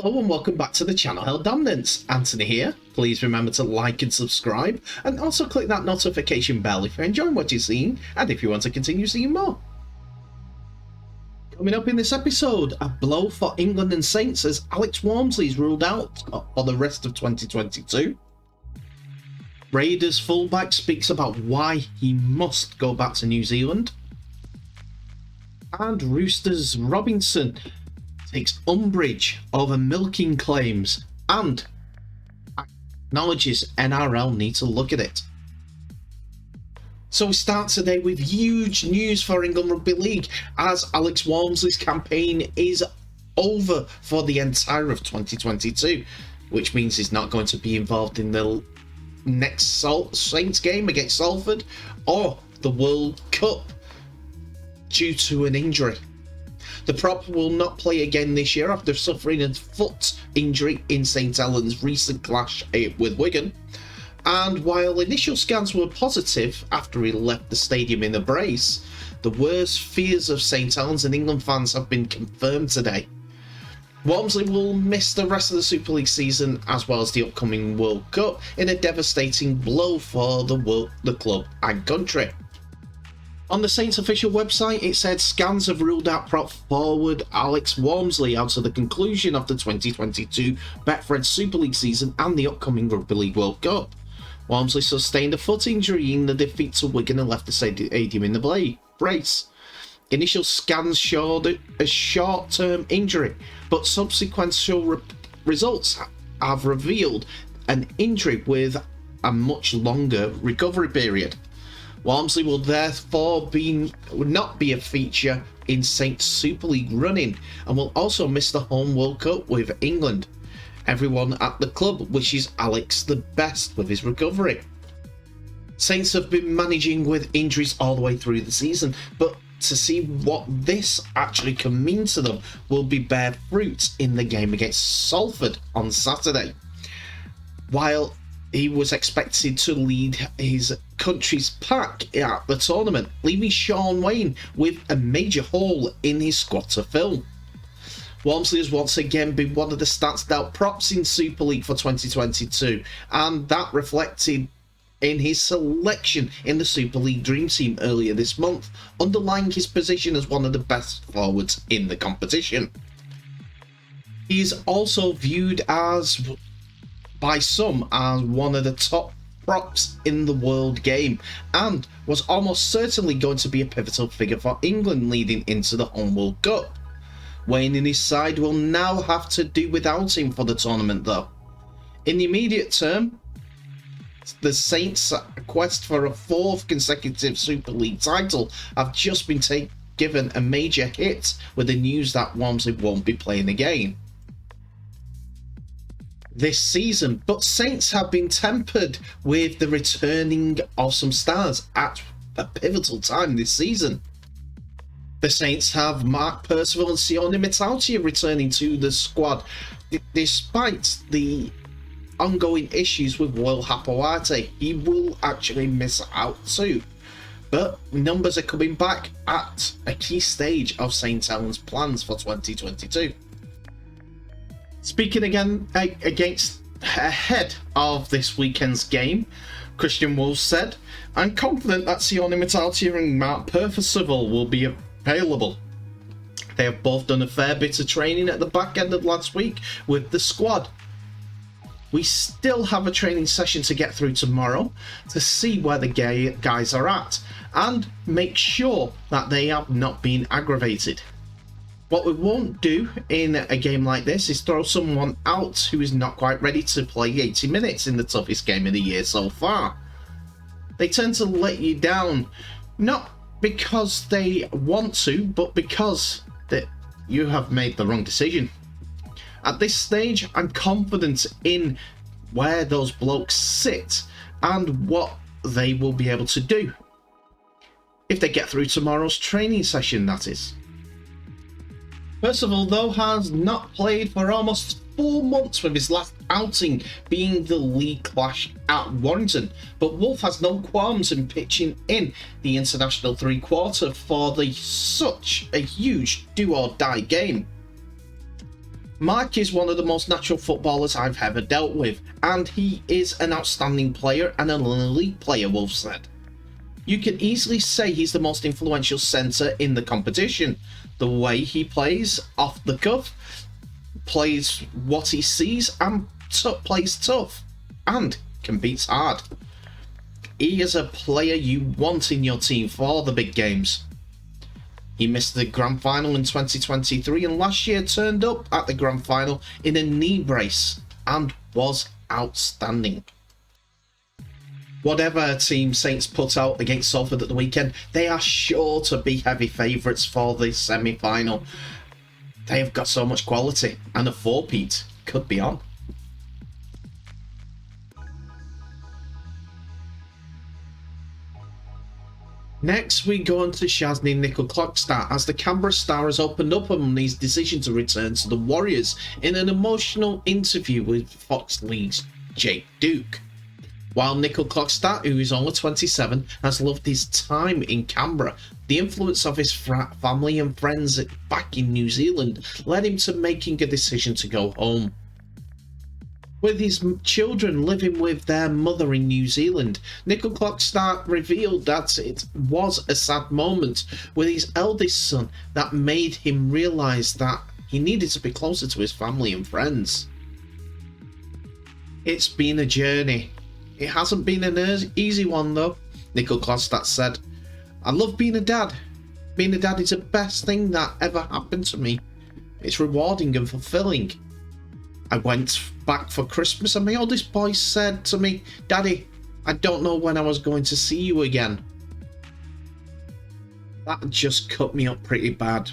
Hello and welcome back to the channel Hell Dominance. Anthony here. Please remember to like and subscribe, and also click that notification bell if you're enjoying what you're seeing and if you want to continue seeing more. Coming up in this episode, a blow for England and Saints as Alex Walmsley is ruled out for the rest of 2022. Raiders fullback speaks about why he must go back to New Zealand. And Roosters Robinson takes Umbridge over milking claims and acknowledges NRL need to look at it. So we start today with huge news for England Rugby League as Alex Walmsley's campaign is over for the entire of 2022, which means he's not going to be involved in the next Saints game against Salford or the World Cup due to an injury. The prop will not play again this year after suffering a foot injury in St Helens' recent clash with Wigan. And while initial scans were positive after he left the stadium in a brace, the worst fears of St Helens and England fans have been confirmed today. Walmsley will miss the rest of the Super League season as well as the upcoming World Cup in a devastating blow for the club and country. On the Saints official website, it said scans have ruled out prop forward Alex Walmsley out of the conclusion of the 2022 Betfred Super League season and the upcoming Rugby League World Cup. Walmsley sustained a foot injury in the defeat to Wigan and left the stadium in the brace. Initial scans showed a short-term injury, but subsequent results have revealed an injury with a much longer recovery period. Walmsley will therefore not be a feature in Saints Super League running and will also miss the home World Cup with England. Everyone at the club wishes Alex the best with his recovery. Saints have been managing with injuries all the way through the season, but to see what this actually can mean to them will be bear fruit in the game against Salford on Saturday. While he was expected to lead his country's pack at the tournament, leaving Shaun Wane with a major hole in his squad to fill. Walmsley has once again been one of the standout out props in Super League for 2022, and that reflected in his selection in the Super League Dream Team earlier this month, underlying his position as one of the best forwards in the competition. He is also viewed by some as one of the top props in the world game and was almost certainly going to be a pivotal figure for England leading into the home World Cup. Wayne and his side will now have to do without him for the tournament though. In the immediate term, the Saints' quest for a fourth consecutive Super League title have just been given a major hit with the news that Walmsley won't be playing again this season, but Saints have been tempered with the returning of some stars at a pivotal time this season. The Saints have Mark Percival and Sione Matautia returning to the squad, despite the ongoing issues with Will Hapawate. He will actually miss out too, but numbers are coming back at a key stage of St Helens' plans for 2022. Speaking again ahead of this weekend's game, Christian Wolf said, "I'm confident that Sione Matautia and Mark Percival will be available. They have both done a fair bit of training at the back end of last week with the squad. We still have a training session to get through tomorrow to see where the guys are at and make sure that they have not been aggravated. What we won't do in a game like this is throw someone out who is not quite ready to play 80 minutes in the toughest game of the year so far. They tend to let you down, not because they want to, but because that you have made the wrong decision. At this stage, I'm confident in where those blokes sit and what they will be able to do. If they get through tomorrow's training session, that is." Percival, though, has not played for almost 4 months, with his last outing being the league clash at Warrington, but Wolf has no qualms in pitching in the international three-quarter for such a huge do-or-die game. Mark is one of the most natural footballers I've ever dealt with, and he is an outstanding player and an elite player, Wolf said. You can easily say he's the most influential centre in the competition. The way he plays off the cuff, plays what he sees, and plays tough, and competes hard. He is a player you want in your team for the big games. He missed the grand final in 2023 and last year turned up at the grand final in a knee brace and was outstanding. Whatever team Saints put out against Salford at the weekend, they are sure to be heavy favourites for the semi-final. They have got so much quality and a four-peat could be on. Next, we go on to Charzne Nicoll-Klokstad as the Canberra Star has opened up on his decision to return to the Warriors in an emotional interview with Fox League's Jake Duke. While Nicoll-Klokstad, who is only 27, has loved his time in Canberra, the influence of his family and friends back in New Zealand led him to making a decision to go home. With his children living with their mother in New Zealand, Nicoll-Klokstad revealed that it was a sad moment with his eldest son that made him realise that he needed to be closer to his family and friends. It's been a journey. It hasn't been an easy one though, Nicoll-Klokstad said. I love being a dad. Being a dad is the best thing that ever happened to me. It's rewarding and fulfilling. I went back for Christmas and my oldest boy said to me, "Daddy, I don't know when I was going to see you again." That just cut me up pretty bad.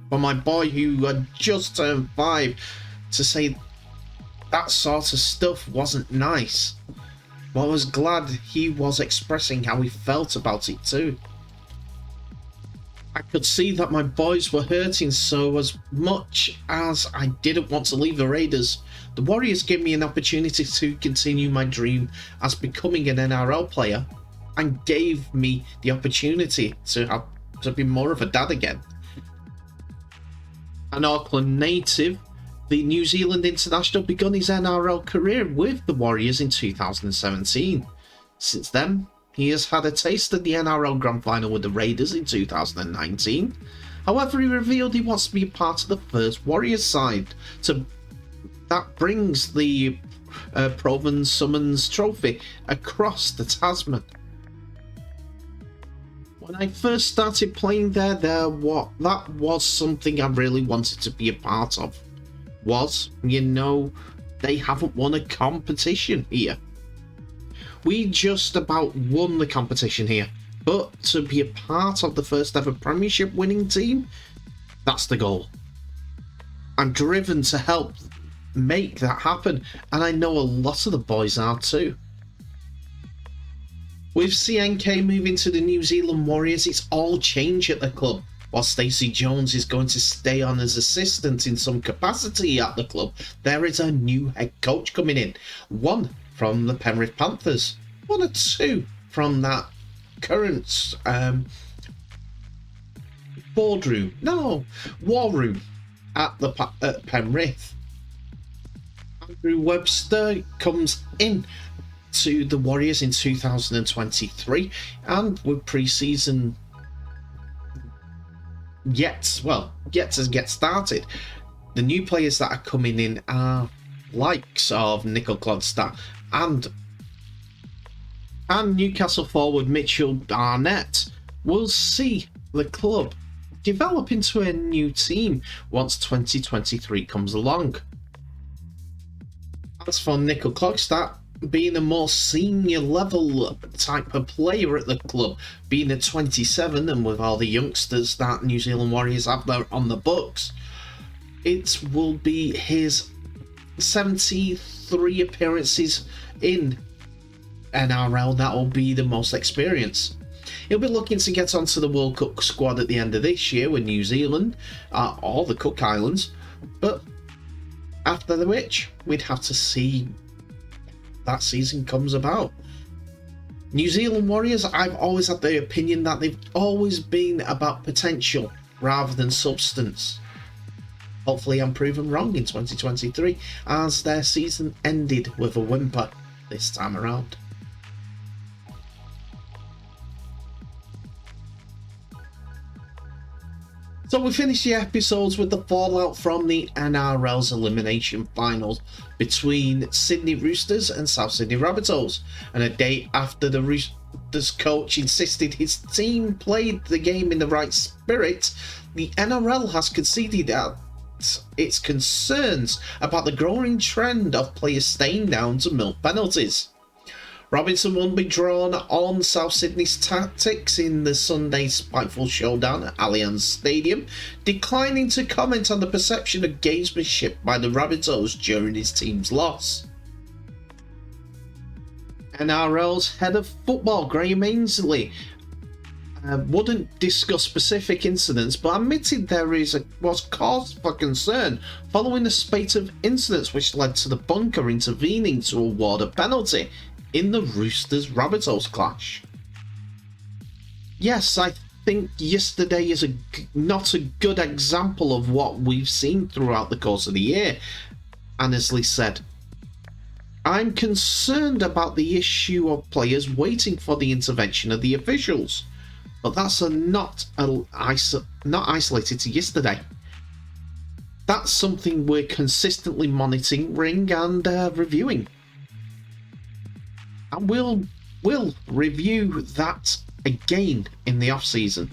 For my boy who had just turned 5 to say that sort of stuff wasn't nice. But I was glad he was expressing how he felt about it too. I could see that my boys were hurting, so as much as I didn't want to leave the Raiders, the Warriors gave me an opportunity to continue my dream as becoming an NRL player and gave me the opportunity to be more of a dad again. An Auckland native, the New Zealand international began his NRL career with the Warriors in 2017. Since then, he has had a taste of the NRL Grand Final with the Raiders in 2019. However, he revealed he wants to be a part of the first Warriors side that brings the Provan Summons Trophy across the Tasman. When I first started playing there, that was something I really wanted to be a part of. They haven't won a competition here. We just about won the competition here, but to be a part of the first ever Premiership winning team, that's the goal. I'm driven to help make that happen, and I know a lot of the boys are too. With CNK moving to the New Zealand Warriors, it's all change at the club. While Stacey Jones is going to stay on as assistant in some capacity at the club, there is a new head coach coming in. One from the Penrith Panthers, one or two from that current war room at Penrith. Andrew Webster comes in to the Warriors in 2023, and with pre-season yet to get started, the new players that are coming in are likes of Nicoll-Klokstad and Newcastle forward Mitchell Barnett. Will see the club develop into a new team once 2023 comes along. As for Nicoll-Klokstad, being a more senior level type of player at the club, being at 27 and with all the youngsters that New Zealand Warriors have there on the books, it will be his 73 appearances in NRL that will be the most experience. He'll be looking to get onto the World Cup squad at the end of this year with New Zealand or the Cook Islands, but after which we'd have to see that season comes about. New Zealand Warriors, I've always had the opinion that they've always been about potential rather than substance. Hopefully I'm proven wrong in 2023, as their season ended with a whimper this time around. So we finish the episodes with the fallout from the NRL's elimination finals between Sydney Roosters and South Sydney Rabbitohs, and a day after the Roosters coach insisted his team played the game in the right spirit, the NRL has conceded that its concerns about the growing trend of players staying down to milk penalties. Robinson won't be drawn on South Sydney's tactics in the Sunday spiteful showdown at Allianz Stadium, declining to comment on the perception of gamesmanship by the Rabbitohs during his team's loss. NRL's head of football, Graham Ainsley, wouldn't discuss specific incidents, but admitted there was cause for concern following a spate of incidents which led to the bunker intervening to award a penalty in the Roosters-Rabbitohs clash. Yes, I think yesterday is not a good example of what we've seen throughout the course of the year, Ainsley said. I'm concerned about the issue of players waiting for the intervention of the officials, but that's not isolated to yesterday. That's something we're consistently monitoring and reviewing. And we'll review that again in the off-season.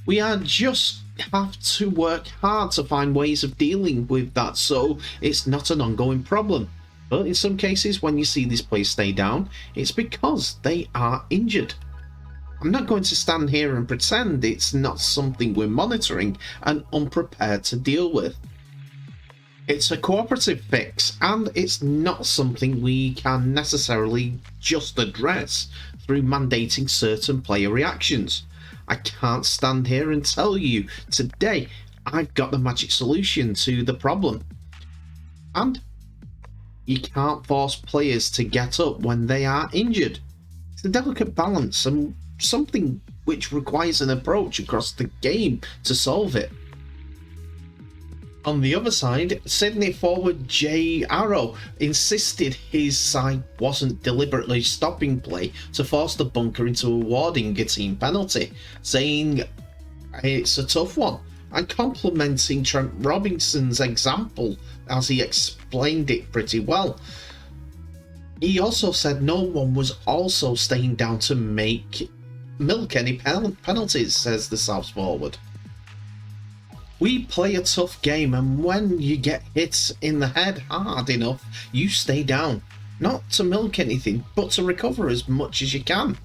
We just have to work hard to find ways of dealing with that so it's not an ongoing problem. But in some cases, when you see these players stay down, it's because they are injured. I'm not going to stand here and pretend it's not something we're monitoring and unprepared to deal with. It's a cooperative fix, and it's not something we can necessarily just address through mandating certain player reactions. I can't stand here and tell you today I've got the magic solution to the problem. And you can't force players to get up when they are injured. It's a delicate balance and something which requires an approach across the game to solve it. On the other side, Sydney forward Jay Arrow insisted his side wasn't deliberately stopping play to force the bunker into awarding a team penalty, saying it's a tough one, and complimenting Trent Robinson's example as he explained it pretty well. He also said no one was also staying down to milk any penalties, says the South forward. We play a tough game, and when you get hit in the head hard enough, you stay down. Not to milk anything, but to recover as much as you can.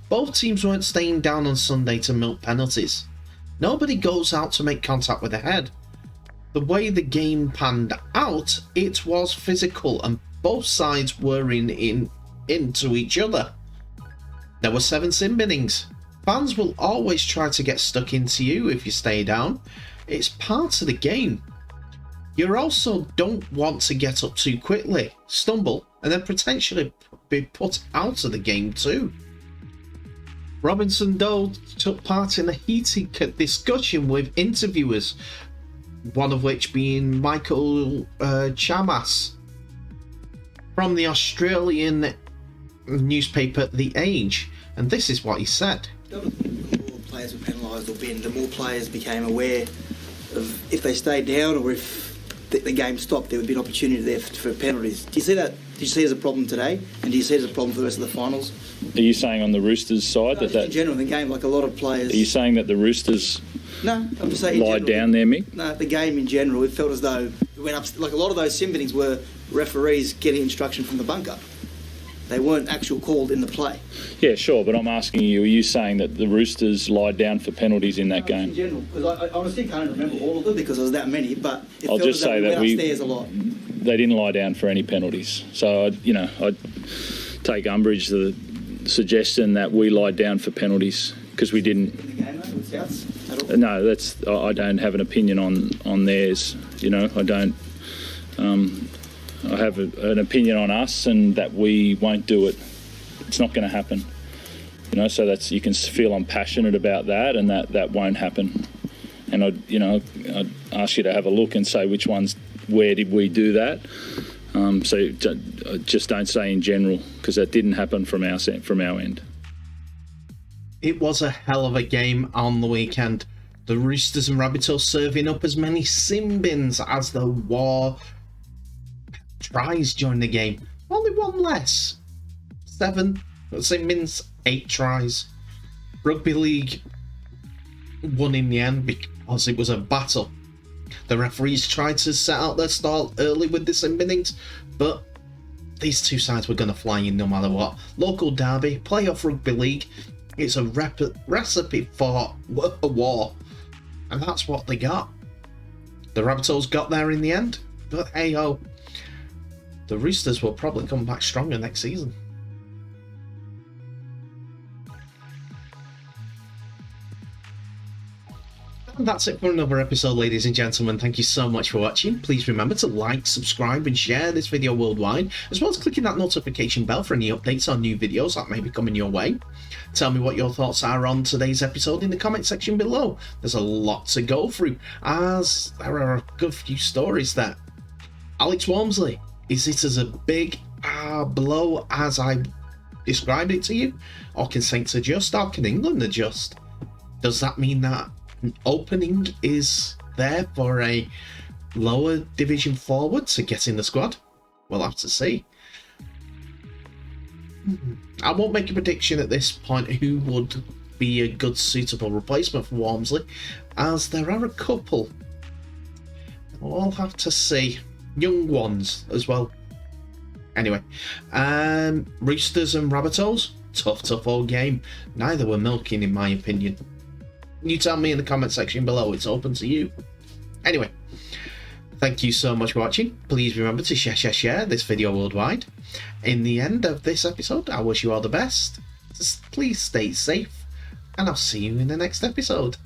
Both teams weren't staying down on Sunday to milk penalties. Nobody goes out to make contact with the head. The way the game panned out, it was physical, and both sides were into each other. There were 7 sim binnings. Fans will always try to get stuck into you if you stay down. It's part of the game. You also don't want to get up too quickly, stumble, and then potentially be put out of the game too. Robinson, though, took part in a heated discussion with interviewers, one of which being Nicoll-Klokstad from the Australian newspaper The Age, and this is what he said. The more players were penalised or binned, the more players became aware of if they stayed down or if the game stopped, there would be an opportunity there for penalties. Do you see that? Do you see it as a problem today? And do you see it as a problem for the rest of the finals? Are you saying on the Roosters side that in general in the game, like a lot of players? Are you saying that the Roosters I'm just saying lied down there, Mick? No, the game in general, it felt as though it went up. Like a lot of those sim binnings were referees getting instruction from the bunker. They weren't actual called in the play. Yeah, sure, but I'm asking you, are you saying that the Roosters lied down for penalties in that game? In general, because I honestly can't remember all of them because there was that many, but it I'll felt just as though say we that went upstairs a lot. They didn't lie down for any penalties. So, I'd take umbrage to the suggestion that we lied down for penalties because we didn't. In the game, though, with Souths at all? No, I don't have an opinion on theirs. I don't. I have an opinion on us and that we won't do it. It's not going to happen. So you can feel I'm passionate about that and that won't happen. and I'd ask you to have a look and say which ones, where did we do that. So just don't say in general, because that didn't happen from our end. It was a hell of a game on the weekend. The Roosters and Rabbitohs serving up as many sin bins as the War tries during the game. Only one less. 7 sin bins, 8 tries. Rugby League won in the end because it was a battle. The referees tried to set out their stall early with the sin binnings, but these two sides were going to fly in no matter what. Local derby, playoff rugby league, it's a recipe for a war. And that's what they got. The Rabbitohs got there in the end, but hey ho, the Roosters will probably come back stronger next season. And that's it for another episode, ladies and gentlemen. Thank you so much for watching. Please remember to like, subscribe and share this video worldwide, as well as clicking that notification bell for any updates on new videos that may be coming your way. Tell me what your thoughts are on today's episode in the comment section below. There's a lot to go through, as there are a good few stories there. Alex Walmsley, is it as a big blow as I described it to you? Or can Saints adjust? Or can England adjust? Does that mean that an opening is there for a lower division forward to get in the squad? We'll have to see. I won't make a prediction at this point who would be a good suitable replacement for Walmsley, as there are a couple. We'll have to see. Young ones as well. Anyway, Roosters and Rabbitohs, tough old game. Neither were milking, in my opinion. You tell me in the comment section below. It's open to you. Anyway, thank you so much for watching. Please remember to share this video worldwide. In the end of this episode, I wish you all the best. Just please stay safe, and I'll see you in the next episode.